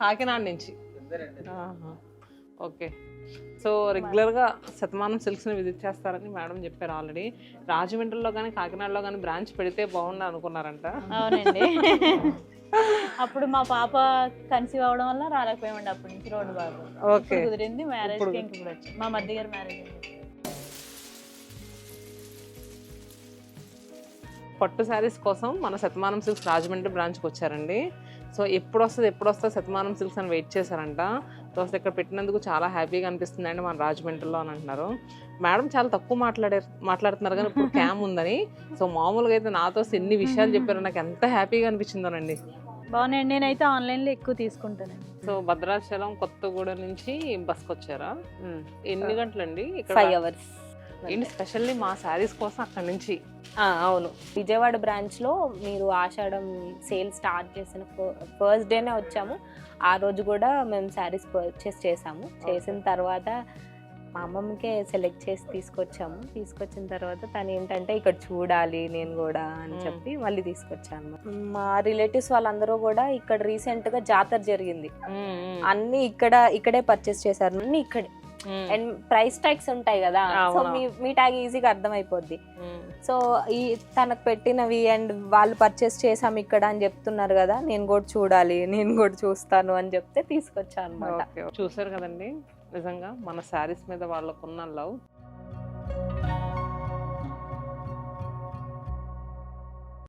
కాకినాడ నుంచి. Okay. So రెగ్యులర్గా Shatamanam సిల్క్స్ని visit చేస్తారని మేడం చెప్పారు ఆల్రెడీ. రాజమండ్రిలో కానీ కాకినాడలో కానీ బ్రాంచ్ పెడితే బాగుండు అనుకున్నారంట. అవునండి. అప్పుడు మా పాప కన్సీవ్ అవడం వల్ల రాలేకపోయామండి అప్పటి నుంచి రోడ్డు బాబు. ఓకే. కుదిరింది మ్యారేజ్కి, ఇంక ఇప్పుడు వచ్చి మా మధ్య గారి మ్యారేజ్. పట్టు శారీస్ కోసం మన శతమానం సిల్క్స్ రాజమండ్రి బ్రాంచ్కి వచ్చారండి. సో ఎప్పుడు వస్తుంది శతమానం సిల్క్స్ అని వెయిట్ చేశారంట. సో అసలు ఇక్కడ పెట్టినందుకు చాలా హ్యాపీగా అనిపిస్తుంది అండి మన రాజమండ్రిలో అని అంటున్నారు. మేడం చాలా తక్కువ మాట్లాడుతున్నారు కానీ ఇప్పుడు క్యామ్ ఉందని. సో మామూలుగా అయితే నాతో ఎన్ని విషయాలు చెప్పారు, నాకు ఎంత హ్యాపీగా అనిపించిందోనండి. బాగున్నాయండి. నేనైతే ఆన్లైన్లో ఎక్కువ తీసుకుంటానండి. సో భద్రాచలం కొత్తగూడెం నుంచి బస్కి వచ్చారా? ఎన్ని గంటలండి? 5 hours. ఏంటి స్పెషల్లీ మా శారీస్ కోసం అక్కడి నుంచి? అవును, విజయవాడ బ్రాంచ్లో మీరు ఆషాఢం సేల్ స్టార్ట్ చేసిన ఫస్ట్ డేనే వచ్చాము. ఆ రోజు కూడా మేము శారీస్ పర్చేస్ చేసాము. చేసిన తర్వాత మా అమ్మమ్మకే సెలెక్ట్ చేసి తీసుకొచ్చాము. తీసుకొచ్చిన తర్వాత తను ఏంటంటే ఇక్కడ చూడాలి నేను కూడా అని చెప్పి మళ్ళీ తీసుకొచ్చాను. మా రిలేటివ్స్ వాళ్ళందరూ కూడా ఇక్కడ రీసెంట్గా జాతర జరిగింది, అన్ని ఇక్కడే పర్చేస్ చేశారు. అన్ని ఇక్కడే. అండ్ ప్రైస్ ట్యాగ్స్ ఉంటాయి కదా, సో మీ ట్యాగ్ ఈజీగా అర్థమైపోద్ది. సో ఈ తనకు పెట్టినవి అండ్ వాళ్ళు పర్చేస్ చేసాము ఇక్కడ అని చెప్తున్నారు కదా, నేను కూడా చూడాలి, నేను కూడా చూస్తాను అని చెప్తే తీసుకొచ్చాను అనమాట. చూసారు కదండి, నిజంగా మన శారీస్ మీద వాళ్ళకున్న లవ్